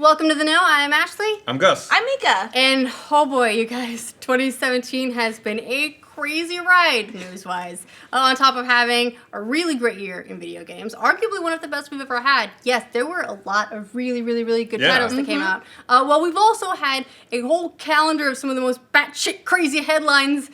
Welcome to the Know. I am Ashley. I'm Gus. I'm Mika. And oh boy, you guys, 2017 has been a crazy ride, news-wise. On top of having a really great year in video games, arguably one of the best we've ever had. Yes, there were a lot of really good titles that came out. Well, we've also had a whole calendar of some of the most batshit crazy headlines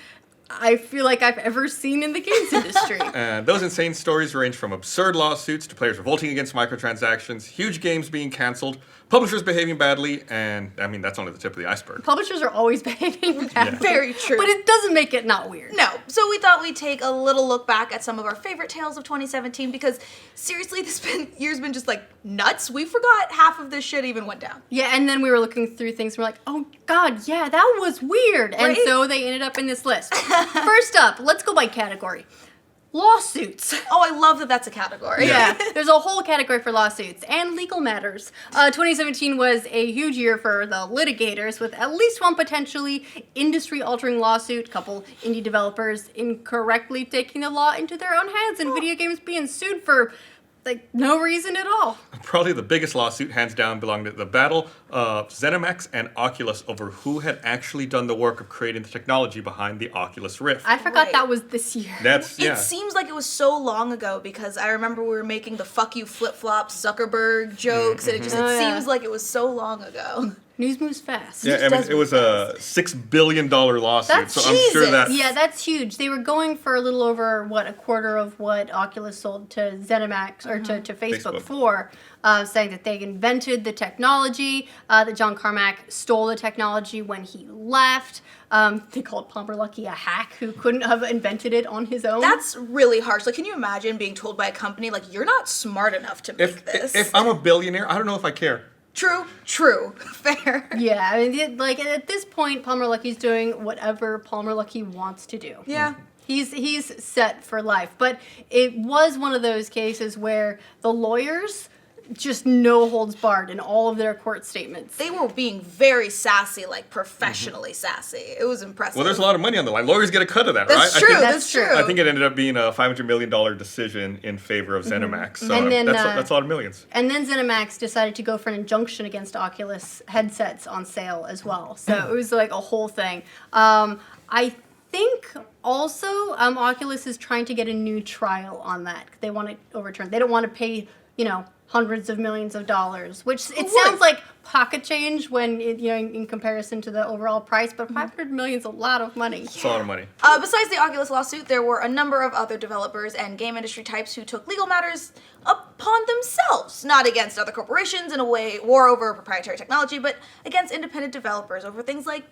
I feel like I've ever seen in the games industry. Those insane stories range from absurd lawsuits to players revolting against microtransactions, huge games being canceled, publishers behaving badly, and I mean, that's only the tip of the iceberg. Publishers are always behaving badly. Very true. But it doesn't make it not weird. No. So we thought we'd take a little look back at some of our favorite tales of 2017 because seriously, year's been just like nuts. We forgot half of this shit even went down. Yeah, and then we were looking through things and we're like, oh god, yeah, that was weird. And Right? so they ended up in this list. First up, let's go by category. Lawsuits. Oh, I love that that's a category. Yeah, there's a whole category for lawsuits and legal matters. 2017 was a huge year for the litigators, with at least one potentially industry-altering lawsuit, couple indie developers incorrectly taking the law into their own hands, and video games being sued for, like, no reason at all. Probably the biggest lawsuit, hands down, belonged to the battle of ZeniMax and Oculus over who had actually done the work of creating the technology behind the Oculus Rift. I forgot Right. that was this year. It seems like it was so long ago because I remember we were making the fuck you flip-flop Zuckerberg jokes and it seems like it was so long ago. News moves fast. Yeah, I mean, it was a $6 billion lawsuit, That's so I'm sure that... Yeah, that's huge. They were going for a little over, a quarter of what Oculus sold to ZeniMax, or to Facebook for, saying that they invented the technology, that John Carmack stole the technology when he left. They called Palmer Luckey a hack who couldn't have invented it on his own. That's really harsh. Like, can you imagine being told by a company, like, you're not smart enough to make this? If I'm a billionaire, I don't know if I care. True. Fair. Yeah, I mean, like, at this point, Palmer Luckey's doing whatever Palmer Luckey wants to do. Yeah. He's set for life. But it was one of those cases where the lawyers just no holds barred in all of their court statements. They were being very sassy, like professionally sassy. It was impressive. Well, there's a lot of money on the line. Lawyers get a cut of that, That's right? true. That's true. I think it ended up being a $500 million decision in favor of ZeniMax. So And then, that's a lot of millions. And then ZeniMax decided to go for an injunction against Oculus headsets on sale as well. So it was like a whole thing. I think also Oculus is trying to get a new trial on that. They want it overturned. They don't want to pay, hundreds of millions of dollars, which it sounds like pocket change when in comparison to the overall price, but 500 million is a lot of money. It's a lot of money. Besides the Oculus lawsuit, there were a number of other developers and game industry types who took legal matters upon themselves, not against other corporations in a war over proprietary technology, but against independent developers over things like,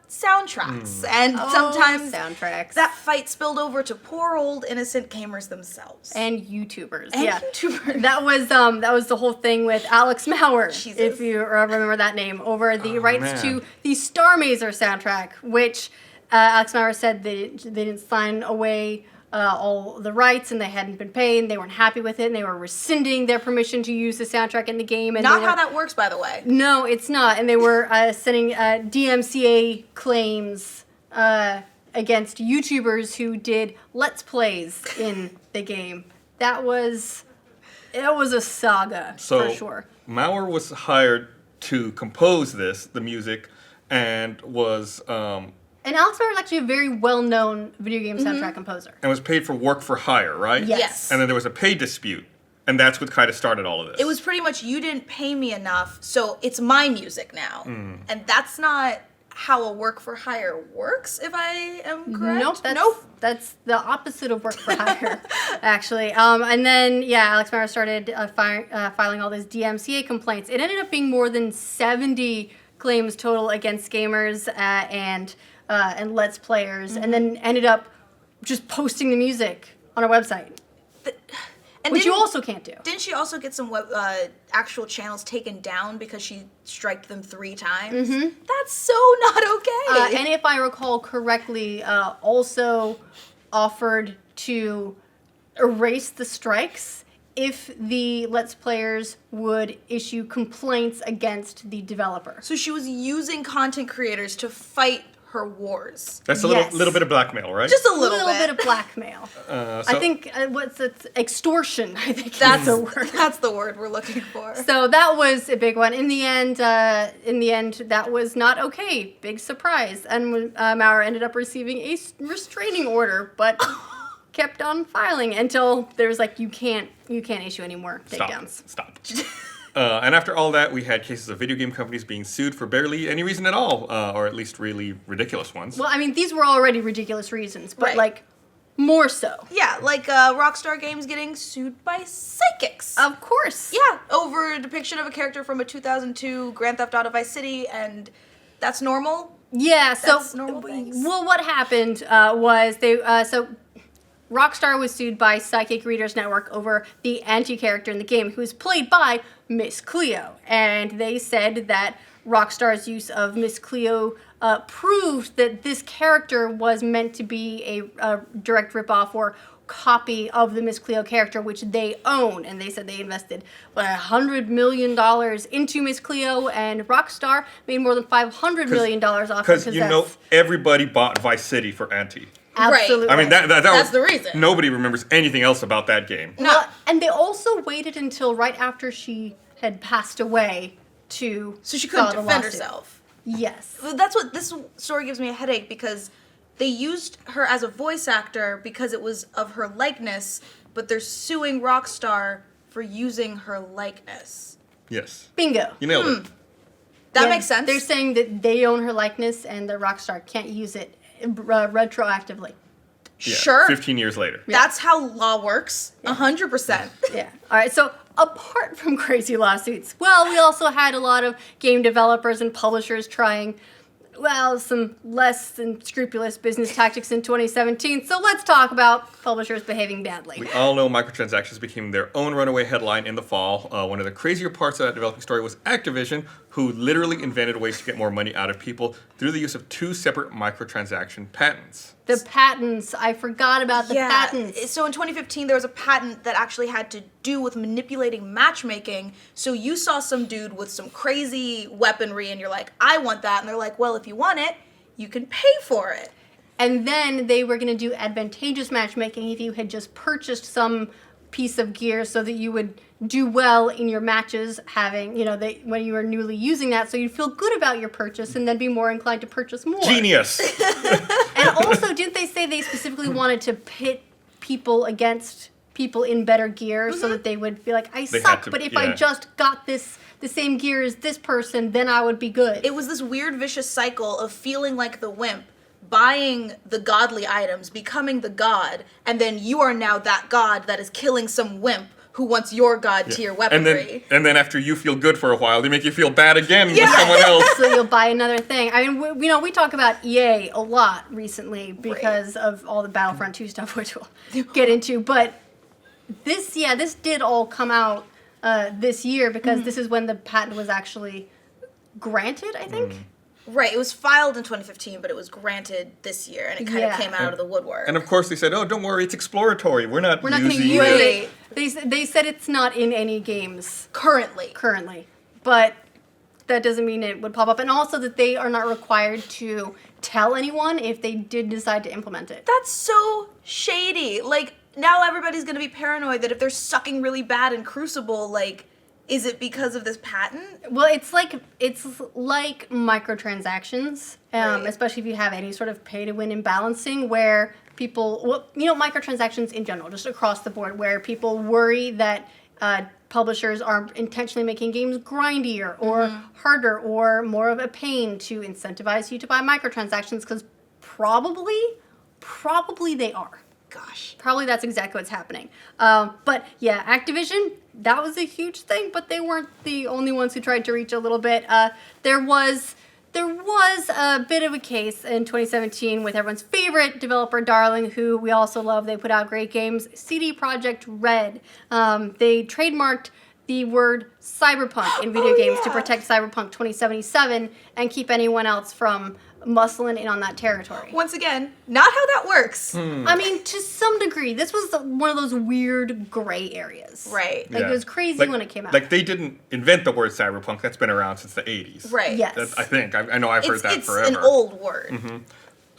soundtracks. And sometimes soundtracks. that fight spilled over to poor old innocent gamers themselves. And YouTubers. And yeah. YouTubers. That was the whole thing with Alex Mauer, Jesus. if you remember that name, over the rights to the Star Mazer soundtrack, which Alex Mauer said they didn't sign away all the rights and they hadn't been paid and they weren't happy with it and they were rescinding their permission to use the soundtrack in the game. And Not how that works, by the way. No, it's not. And they were sending DMCA claims against YouTubers who did Let's Plays in the game. It was a saga, for sure. Mauer was hired to compose the music, and was... And Alex Mauer is actually a very well-known video game soundtrack composer. And was paid for work for hire, right? Yes. And then there was a pay dispute, and that's what kind of started all of this. It was pretty much, you didn't pay me enough, so it's my music now. And that's not how a work for hire works, if I am correct. Nope, that's the opposite of work for hire, actually. And then, Alex Mauer started filing all these DMCA complaints. It ended up being more than 70 claims total against gamers and Let's Players, and then ended up just posting the music on our website. Which you also can't do. Didn't she also get some actual channels taken down because she striked them 3 times? That's so not okay. And if I recall correctly, also offered to erase the strikes if the Let's Players would issue complaints against the developer. So she was using content creators to fight her wars. That's a Yes. little bit of blackmail, right? Just a A little, bit of blackmail. I think what's it? Extortion. I think That's is the word. That's the word we're looking for. So that was a big one. In the end, that was not okay. Big surprise, and Maurer ended up receiving a restraining order, but kept on filing until there was like you can't issue any more takedowns. Stop. And after all that, we had cases of video game companies being sued for barely any reason at all, or at least really ridiculous ones. Well, I mean, these were already ridiculous reasons, but Right. like more so. Yeah, like Rockstar Games getting sued by psychics. Of course. Yeah, over a depiction of a character from a 2002 Grand Theft Auto Vice City, and that's normal. Yeah. So, That's normal things. well, what happened was Rockstar was sued by Psychic Readers Network over the anti-character in the game, who was played by Miss Cleo. And they said that Rockstar's use of Miss Cleo proved that this character was meant to be a direct ripoff or copy of the Miss Cleo character, which they own. And they said they invested $100 million into Miss Cleo, and Rockstar made more than $500 million off of Because everybody bought Vice City for Anti. Absolutely. I mean, That's was the reason. Nobody remembers anything else about that game. Well, and they also waited until right after she had passed away to So she couldn't file the defend lawsuit. herself. Yes. That's what this story gives me a headache, because they used her as a voice actor because it was of her likeness, but they're suing Rockstar for using her likeness. Yes. Bingo. You nailed it. That Yeah, makes sense. They're saying that they own her likeness and the Rockstar can't use it retroactively. Yeah, Sure. 15 years later. That's how law works. 100%. Yeah. All right. So apart from crazy lawsuits, well, we also had a lot of game developers and publishers trying, well, some less than scrupulous business tactics in 2017. So let's talk about publishers behaving badly. We all know microtransactions became their own runaway headline in the fall. One of the crazier parts of that developing story was Activision, who literally invented ways to get more money out of people through the use of 2 separate microtransaction patents. The patents. I forgot about the patents. So in 2015, there was a patent that actually had to do with manipulating matchmaking. So you saw some dude with some crazy weaponry, and you're like, I want that. And they're like, well, if you want it, you can pay for it. And then they were going to do advantageous matchmaking if you had just purchased some piece of gear so that you would do well in your matches having, when you were newly using that, so you'd feel good about your purchase and then be more inclined to purchase more. Genius! And also, didn't they say they specifically wanted to pit people against people in better gear so that they would feel like, I suck, but if I just got the same gear as this person, then I would be good. It was this weird vicious cycle of feeling like the wimp, buying the godly items, becoming the god, and then you are now that god that is killing some wimp who wants your god tier weaponry. And then after you feel good for a while, they make you feel bad again with someone else. So you'll buy another thing. I mean, we talk about EA a lot recently because of all the Battlefront 2 stuff, which we'll get into. But this did all come out this year because this is when the patent was actually granted, I think. Right, it was filed in 2015, but it was granted this year, and it kind of came out of the woodwork. And of course they said, oh, don't worry, it's exploratory. We're not going to using use it. it. They said it's not in any games currently. But that doesn't mean it would pop up. And also that they are not required to tell anyone if they did decide to implement it. That's so shady. Like, now everybody's going to be paranoid that if they're sucking really bad in Crucible, like, is it because of this patent? Well, it's like microtransactions, especially if you have any sort of pay-to-win imbalancing, where people, microtransactions in general, just across the board, where people worry that publishers are intentionally making games grindier or harder or more of a pain to incentivize you to buy microtransactions, because probably they are. Gosh. Probably that's exactly what's happening. But yeah, Activision, that was a huge thing, but they weren't the only ones who tried to reach a little bit. There was a bit of a case in 2017 with everyone's favorite developer, darling, who we also love. They put out great games, CD Projekt Red. They trademarked the word cyberpunk in video games to protect Cyberpunk 2077 and keep anyone else from muscling in on that territory. Once again, not how that works. I mean, to some degree, this was one of those weird gray areas. Right. Like, it was crazy when it came out. Like, they didn't invent the word cyberpunk. That's been around since the 80s. Right. Yes. I think. I know I've heard that forever. It's an old word.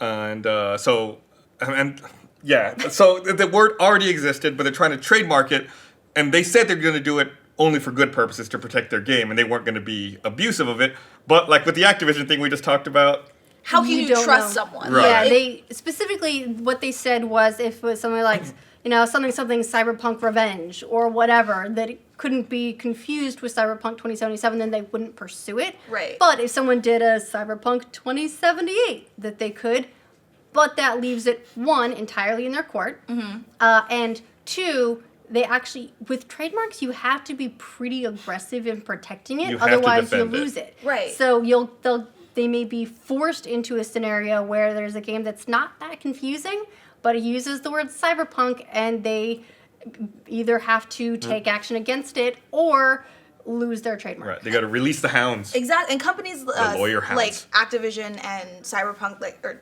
And so the word already existed, but they're trying to trademark it, and they said they're going to do it only for good purposes to protect their game, and they weren't going to be abusive of it. But like with the Activision thing we just talked about, How can you don't trust know. someone? Right. Yeah, they specifically what they said was if it was something like something cyberpunk revenge or whatever, that it couldn't be confused with cyberpunk 2077, then they wouldn't pursue it. Right. But if someone did a cyberpunk 2078, that they could, but that leaves it, one, entirely in their court, and two, they actually, with trademarks, you have to be pretty aggressive in protecting it, You have to otherwise you'll defend it. lose it. Right. So they may be forced into a scenario where there's a game that's not that confusing, but it uses the word cyberpunk, and they either have to take action against it or lose their trademark. right, they got to release the hounds. Exactly. And companies lawyer hounds. like Activision and Cyberpunk, or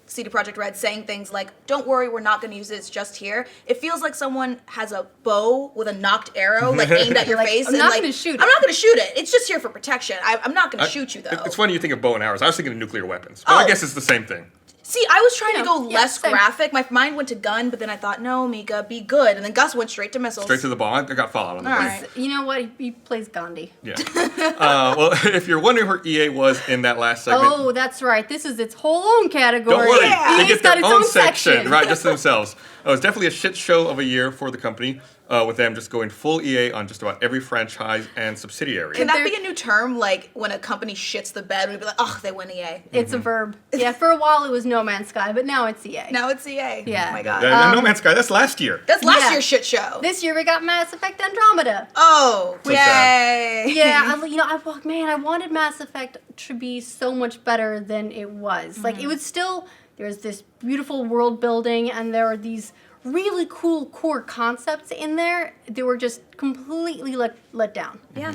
CD Projekt Red, saying things like, "Don't worry, we're not going to use it. It's just here." It feels like someone has a bow with a knocked arrow, like aimed at your Like, face. I'm and not like, gonna shoot it. I'm not going to shoot it. It's just here for protection. I'm not going to shoot you though. It's funny you think of bow and arrows. I was thinking of nuclear weapons, but Oh. I guess it's the same thing. See, I was trying to go yeah, less same. graphic. My mind went to gun, but then I thought, no, Mika, be good. And then Gus went straight to missiles. Straight to the ball. I got Fallout on the All brain. right. You know what? He plays Gandhi. Yeah. Well, if you're wondering where EA was in that last segment, Oh, that's right. This is its whole own category. don't worry, Yeah. they EA's get got their its own section. section, right, just themselves. It was definitely a shit show of a year for the company, with them just going full EA on just about every franchise and subsidiary. Can that They're- be a new term? Like when a company shits the bed, we'd be like, oh, they win EA. It's a verb. Yeah, for a while it was No Man's Sky, but now it's EA. Now it's EA. Yeah. Oh my god. No Man's Sky, that's last year. That's last Yeah. year's shit show. This year we got Mass Effect Andromeda. Oh, So yay. Yeah, I wanted Mass Effect to be so much better than it was. Like, it was still, there was this beautiful world building, and there were these really cool core concepts in there. They were just completely let down. Yeah.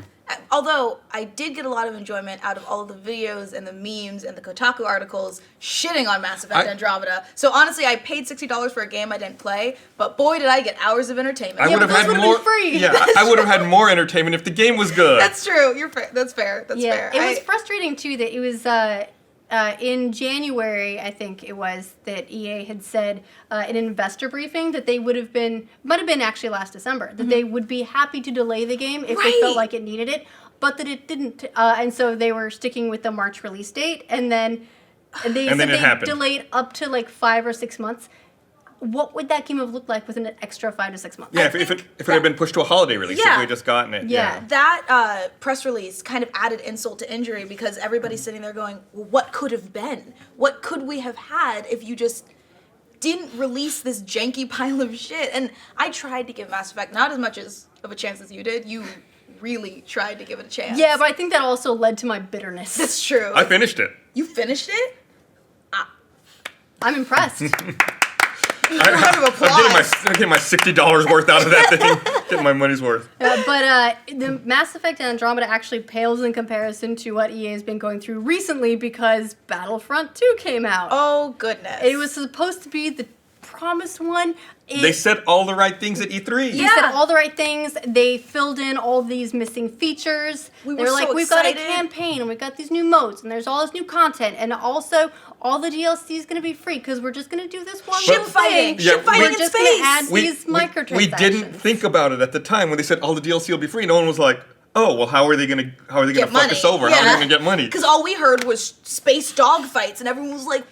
Although I did get a lot of enjoyment out of all of the videos and the memes and the Kotaku articles shitting on Mass Effect Andromeda. So honestly, I paid $60 for a game I didn't play, but boy, did I get hours of entertainment. I would have but those had would've more. been free. Yeah, I would have had more entertainment if the game was good. That's true. You're fair. That's fair. That's fair. It was frustrating too that it was in January, I think it was, that EA had said in an investor briefing that they would have been, might have been actually last December, that they would be happy to delay the game if they felt Right. like it needed it, but that it didn't. And so they were sticking with the March release date, and then they And said then it they happened. delayed up to like 5 or 6 months. What would that game have looked like with an extra 5 to 6 months? Yeah, if it had been pushed to a holiday release, if Yeah. we had just gotten it. Yeah. That press release kind of added insult to injury because everybody's sitting there going, well, what could have been? What could we have had if you just didn't release this janky pile of shit? And I tried to give Mass Effect not as much of a chance as you did. You really tried to give it a chance. Yeah, but I think that also led to my bitterness. That's true. I finished it. You finished it? I'm impressed. Round of applause. I'm getting my $60 worth out of that thing. Getting my money's worth. But the Mass Effect Andromeda actually pales in comparison to what EA has been going through recently because Battlefront 2 came out. Oh, goodness. It was supposed to be the promised one. They said all the right things at E3. They Yeah. said all the right things. They filled in all these missing features. We They were were like, so we've got a excited." campaign and we've got these new modes and there's all this new content and also all the DLC is going to be free because we're just going to do this one Ship little fighting. thing. Yeah, Ship fighting We're in just space. going to add these microtransactions. we didn't think about it at the time when they said all the DLC will be free. No one was like, "Oh, well, how are they gonna fuck money. us over? How are they gonna get money?" Because all we heard was space dogfights, and everyone was like,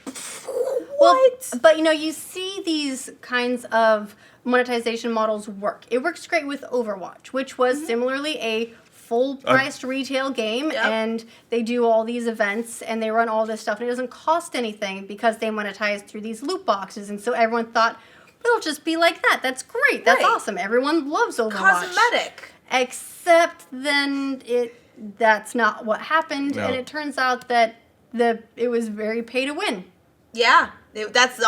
what? But you see these kinds of monetization models work. It works great with Overwatch, which was similarly a full-priced retail game, Yep. and they do all these events and they run all this stuff, and it doesn't cost anything because they monetize through these loot boxes, and so everyone thought it'll just be like that. That's great. That's Right. awesome. Everyone loves Overwatch. Cosmetic. Except then that's not what happened, No. and it turns out that it was very pay to win. Yeah, that's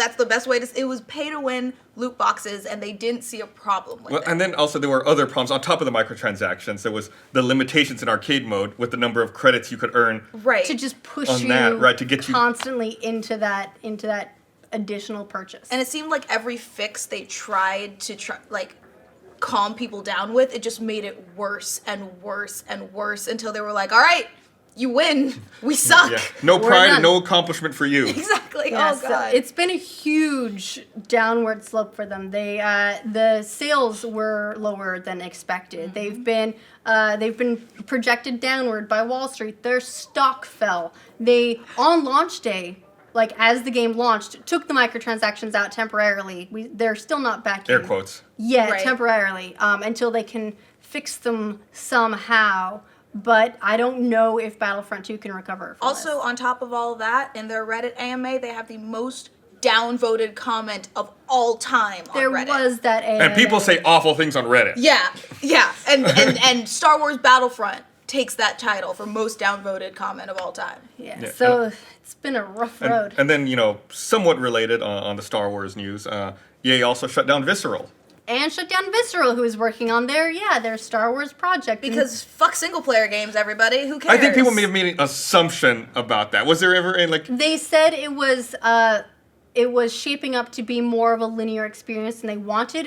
that's the best way to. It was pay to win loot boxes, and they didn't see a problem with Well, it. and then also there were other problems on top of the microtransactions. There was the limitations in arcade mode with the number of credits you could earn. Right. To just push On you that, right, to get you- constantly into that additional purchase. And it seemed like every fix they tried to calm people down with, it just made it worse and worse and worse until they were like, all right, you win. We suck. Yeah. No We're pride done. and no accomplishment for you. Exactly. Yeah, Oh, so God. it's been a huge downward slope for them. They the sales were lower than expected. They've been projected downward by Wall Street. Their stock fell. They on launch day, like as the game launched, took the microtransactions out temporarily. They're still not back Air in quotes. yet, Right. temporarily, until they can fix them somehow. But I don't know if Battlefront 2 can recover from Also, this. on top of all that, in their Reddit AMA, they have the most downvoted comment of all time on There Reddit. was that And people say awful things on Reddit. Yeah, yeah. And Star Wars Battlefront takes that title for most downvoted comment of all time. Yeah, so it's been a rough road. And then, somewhat related on the Star Wars news, EA also shut down Visceral. And shut down Visceral, who is working on their Star Wars project. And Because fuck single player games, everybody. Who cares? I think people may have made an assumption about that. Was there ever they said it was shaping up to be more of a linear experience than they wanted,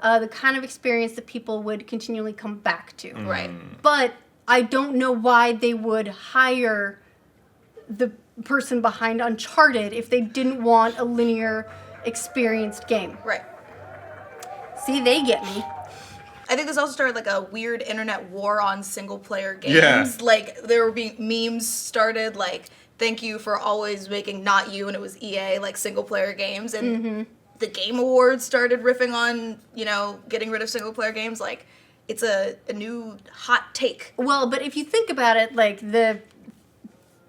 the kind of experience that people would continually come back to. Right. But I don't know why they would hire the person behind Uncharted if they didn't want a linear experienced game. Right. See, they get me. I think this also started like a weird internet war on single player games. Yeah. Like there were being memes started like thank you for always making not you and it was EA like single player games and the Game Awards started riffing on, getting rid of single player games. Like it's a new hot take. Well, but if you think about it, like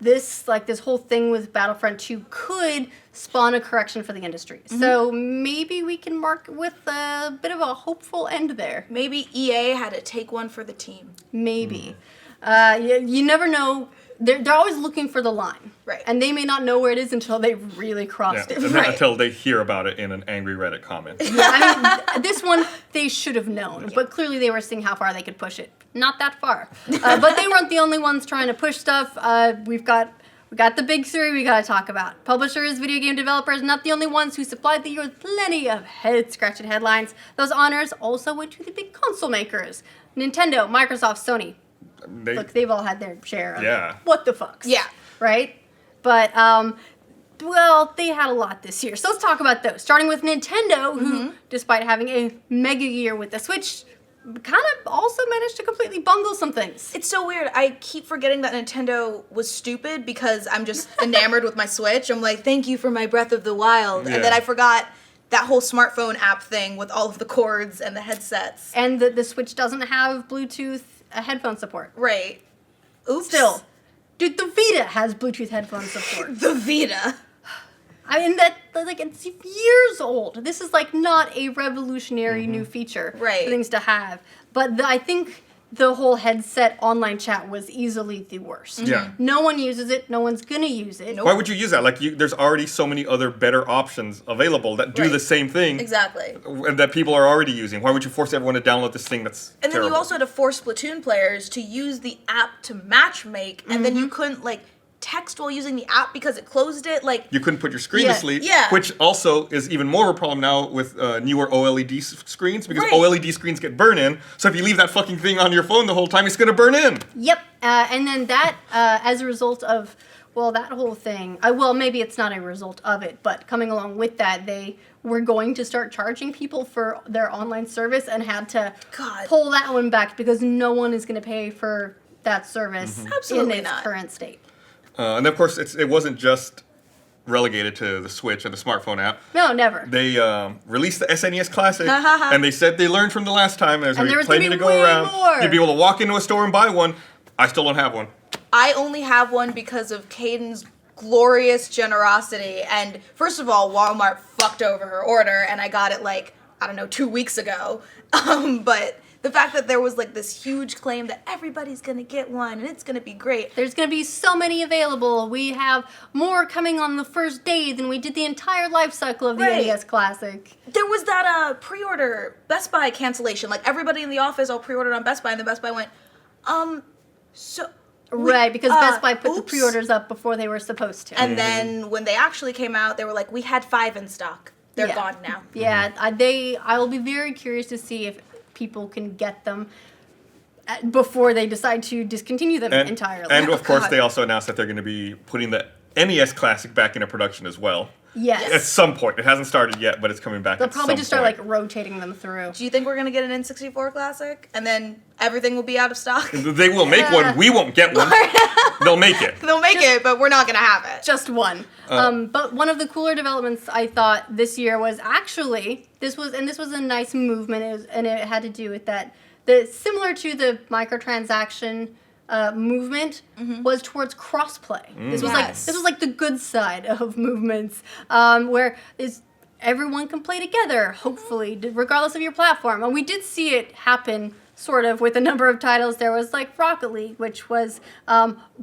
this whole thing with Battlefront 2 could spawn a correction for the industry. So maybe we can mark with a bit of a hopeful end there. Maybe EA had to take one for the team. Maybe. You never know. They're always looking for the line. Right. And they may not know where it is until they've really crossed Yeah, it. and then Right. until they hear about it in an angry Reddit comment. I mean, this one they should have known, but clearly they were seeing how far they could push it. Not that far, but they weren't the only ones trying to push stuff. We got the big three we got to talk about. Publishers, video game developers, not the only ones who supplied the year with plenty of head-scratching headlines. Those honors also went to the big console makers: Nintendo, Microsoft, Sony. Look, they've all had their share of what the fucks. Yeah. Right? But, they had a lot this year. So let's talk about those. Starting with Nintendo, who, despite having a mega year with the Switch, kind of also managed to completely bungle some things. It's so weird. I keep forgetting that Nintendo was stupid because I'm just enamored with my Switch. I'm like, thank you for my Breath of the Wild. Yeah. And then I forgot that whole smartphone app thing with all of the cords and the headsets. And the Switch doesn't have Bluetooth headphone support. Right. Oops. Still. Dude, the Vita has Bluetooth headphone support. The Vita. I mean, it's years old. This is, not a revolutionary new feature Right. for things to have. But I think the whole headset online chat was easily the worst. Yeah. No one uses it. No one's going to use it. Why would you use that? There's already so many other better options available that do Right. the same thing. Exactly. And that people are already using. Why would you force everyone to download this thing that's And then terrible? you also had to force Splatoon players to use the app to matchmake, and then you couldn't, text while using the app because it closed it. You couldn't put your screen Yeah. to sleep, Yeah. which also is even more of a problem now with newer OLED screens because Right. OLED screens get burn in. So if you leave that fucking thing on your phone the whole time, it's going to burn in. Yep. And then that, as a result of, that whole thing, maybe it's not a result of it, but coming along with that, they were going to start charging people for their online service and had to God. pull that one back because no one is going to pay for that service Absolutely in its not. current state. And of course, it wasn't just relegated to the Switch and the smartphone app. No, never. They released the SNES Classic, and they said they learned from the last time. There's going to be plenty to go way around. more. You'd be able to walk into a store and buy one. I still don't have one. I only have one because of Caden's glorious generosity. And first of all, Walmart fucked over her order, and I got it 2 weeks ago. But the fact that there was like this huge claim that everybody's gonna get one and it's gonna be great. There's going to be so many available. We have more coming on the first day than we did the entire life cycle of the Right. NES Classic. There was that pre-order Best Buy cancellation. Like everybody in the office all pre-ordered on Best Buy, and then Best Buy went, so. Right, because Best Buy put the oops. pre-orders up before they were supposed to. And then when they actually came out, they were like, we had 5 in stock. They're Yeah. gone now. Yeah, I will be very curious to see if people can get them before they decide to discontinue them entirely. And of course, God. they also announced that they're going to be putting the NES Classic back into production as well. yes. At some point. It hasn't started yet, but it's coming back. They'll at probably some just start point. like rotating them through. Do you think we're going to get an N64 Classic? And then everything will be out of stock? They will make one. We won't get one. They'll make it. They'll make it, but we're not going to have it. Just one. But one of the cooler developments I thought this year was actually this was a nice movement, and it had to do with that. Similar to the microtransaction movement was towards crossplay. This was Yes. like the good side of movements, where everyone can play together. Hopefully, regardless of your platform. And we did see it happen. Sort of with a number of titles. There was like Rocket League, which was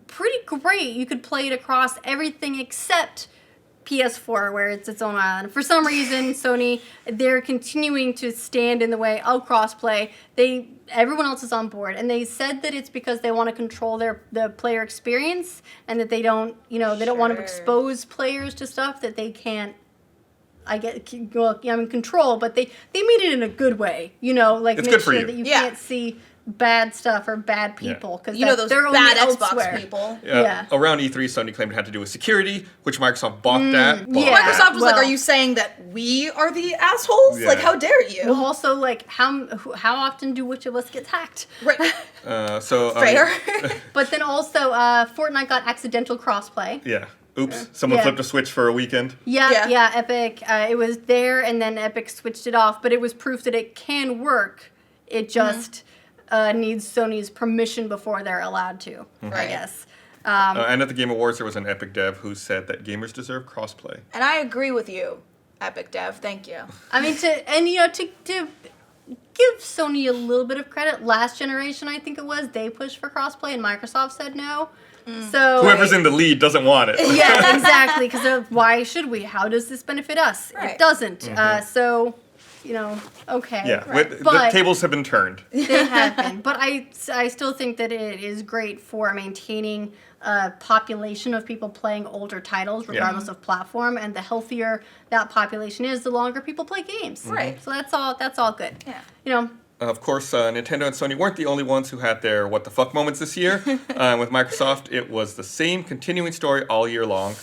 pretty great. You could play it across everything except PS4, where it's its own island. For some reason, Sony, they're continuing to stand in the way of crossplay. Everyone else is on board, and they said that it's because they want to control the player experience, and that they don't want to Sure. expose players to stuff that they can't. Control, but they made it in a good way, like It's make good for sure you. that you Yeah. can't see bad stuff or bad people because Those they're only bad Xbox elsewhere. people. Yeah. Around E3, Sony claimed it had to do with security, which Microsoft balked at. balked yeah. at. Microsoft was like, Well- are you saying that we are the assholes? Yeah. Like, how dare you? Well, also, like, how often do which of us gets hacked? Right. Fair. Fair. But then also, Fortnite got accidental crossplay. Yeah. Oops. Someone Yeah. flipped a switch for a weekend. Yeah, Epic. It was there, and then Epic switched it off. But it was proof that it can work. It just needs Sony's permission before they're allowed to. I Right. guess. And at the Game Awards, there was an Epic dev who said that gamers deserve crossplay. And I agree with you, Epic Dev. Thank you. I mean, to give Sony a little bit of credit. Last generation, I think it was, they pushed for crossplay, and Microsoft said no. So Whoever's in the lead doesn't want it. yeah, exactly. Because why should we? How does this benefit us? Right. It doesn't. So, okay. Yeah, the But tables have been turned. they have been. But I still think that it is great for maintaining a population of people playing older titles, regardless of platform. And the healthier that population is, the longer people play games. Right. So that's all good. Yeah. Of course, Nintendo and Sony weren't the only ones who had their what the fuck moments this year. With Microsoft, it was the same continuing story all year long.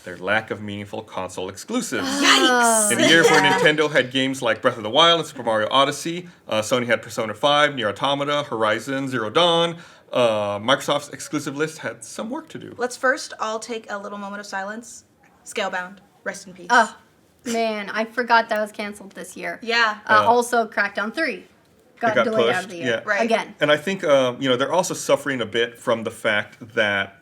Their lack of meaningful console exclusives. Yikes. In a year where Nintendo had games like Breath of the Wild and Super Mario Odyssey, Sony had Persona 5, Nier Automata, Horizon Zero Dawn. Microsoft's exclusive list had some work to do. Let's first all take a little moment of silence. Scalebound. Rest in peace. Oh, man. I forgot that was canceled this year. Yeah. Also, Crackdown 3 got got delayed out pushed, of the year. yeah. Right. Again. And I think they're also suffering a bit from the fact that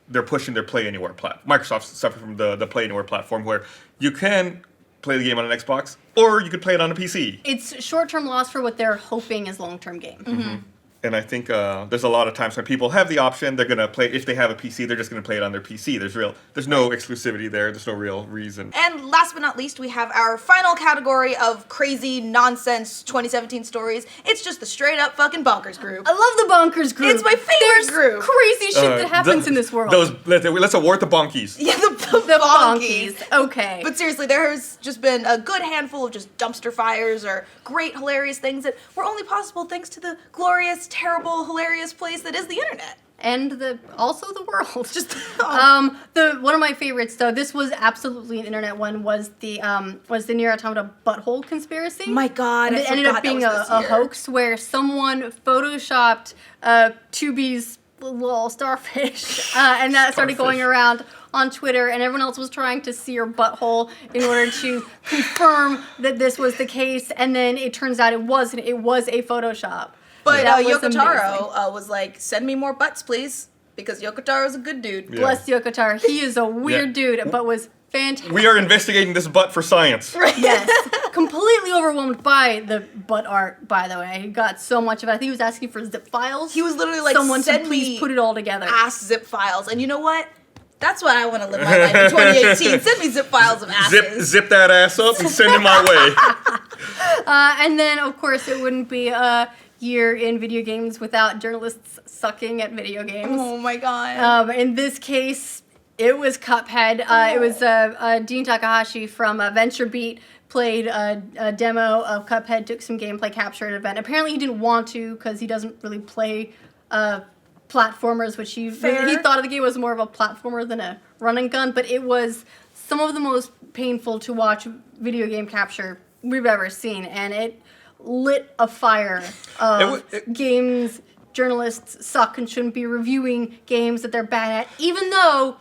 they're pushing their Play Anywhere platform. Microsoft's suffering from the Play Anywhere platform, where you can play the game on an Xbox or you could play it on a PC. It's short-term loss for what they're hoping is long-term gain. And I think there's a lot of times when people have the option, they're gonna play. If they have a PC, they're just gonna play it on their PC. There's no exclusivity there. There's no real reason. And last but not least, we have our final category of crazy nonsense 2017 stories. It's just the straight up fucking bonkers group. I love the Bonkers group. It's my favorite There's group. crazy shit that happens in this world. Let's award the bonkies. Yeah, the the bonkies. Bonkies. Okay. But seriously, there's just been a good handful of just dumpster fires or great, hilarious things that were only possible thanks to the glorious, terrible, hilarious place that is the internet. and also the world. Just One of my favorites though, this was absolutely an internet one, was the Nier Automata butthole conspiracy. My God, And I it ended forgot up being that was a this year. hoax where someone photoshopped 2B's little starfish, and that started going Starfish. around on Twitter, and everyone else was trying to see her butthole in order to confirm that this was the case, and then it turns out it wasn't. It was a Photoshop. But That was Yoko amazing. Taro was like, send me more butts, please. Because Yoko Taro's a good dude. Yeah. Bless Yoko Taro. He is a weird dude, but was fantastic. We are investigating this butt for science. Yes. Completely overwhelmed by the butt art, by the way. He got so much of it. I think he was asking for zip files. He was literally like, someone to send please me put it all together. ass zip files. And you know what? That's what I want to live my life in 2018. Send me zip files of asses. Zip that ass up and send it my way. And then, of course, it wouldn't be a year in video games without journalists sucking at video games. Oh my god. In this case, it was Cuphead. It was Dean Takahashi from VentureBeat played a demo of Cuphead, took some gameplay capture at an event. Apparently, he didn't want to because he doesn't really play platformers, which he thought of the game was more of a platformer than a run and gun. But it was some of the most painful to watch video game capture we've ever seen, and it lit a fire of games journalists suck and shouldn't be reviewing games that they're bad at, even though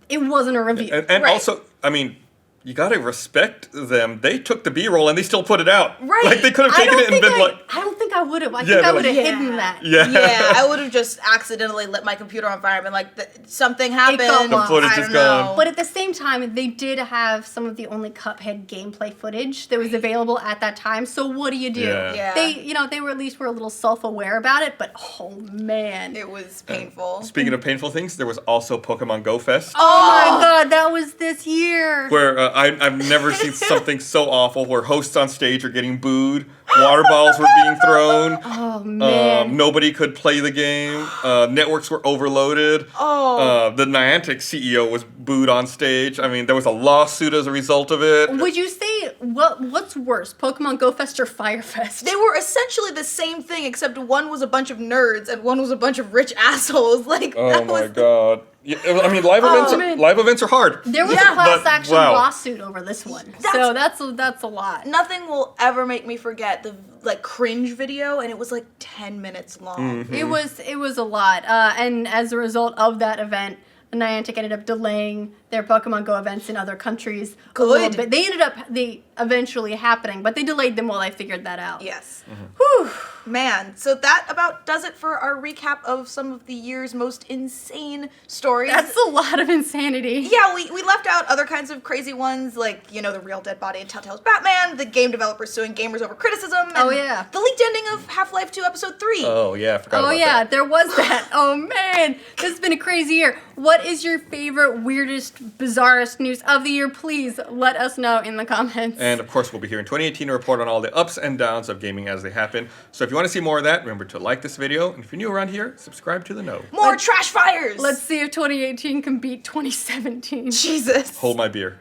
it wasn't a review. And also, I mean, you gotta respect them. They took the B-roll and they still put it out. Right. Like, they could have taken it and been like... I don't think I would have. I think I would have hidden that. Yeah, I would have just accidentally lit my computer on fire and been like, something happened. The footage is gone. But at the same time, they did have some of the only Cuphead gameplay footage that was available at that time. So what do you do? Yeah. They were at least a little self-aware about it. But oh man, It was painful. Speaking of painful things, there was also Pokemon Go Fest. oh my god, that was this year. Where I've never seen something so awful, where hosts on stage are getting booed, water bottles were being thrown, Oh man. nobody could play the game, networks were overloaded, the Niantic CEO was booed on stage. I mean, there was a lawsuit as a result of it. Would you say what's worse, Pokemon Go Fest or Fire Fest? They were essentially the same thing, except one was a bunch of nerds and one was a bunch of rich assholes. Like, Oh that my was god. Yeah, I mean, live man. events are hard. There was Yeah, a class but, action wow. lawsuit over this one, so that's a lot. Nothing will ever make me forget the cringe video, and it was like 10 minutes long. It was a lot, and as a result of that event, Niantic ended up delaying their Pokemon Go events in other countries a little Good. bit. They eventually happening, but they delayed them while they figured that out. Yes. Whew. Man, so that about does it for our recap of some of the year's most insane stories. That's a lot of insanity. Yeah, we left out other kinds of crazy ones, like, the real dead body in Telltale's Batman, the game developers suing gamers over criticism, and Oh, yeah. the leaked ending of Half-Life 2 Episode 3. Oh yeah, I forgot Oh about yeah, that. there was that. Oh man, this has been a crazy year. What is your favorite, weirdest, bizarrest news of the year? Please let us know in the comments. And of course, we'll be here in 2018 to report on all the ups and downs of gaming as they happen. So if you want to see more of that, remember to like this video. And if you're new around here, subscribe to the know. More trash fires! Let's see if 2018 can beat 2017. Jesus. Hold my beer.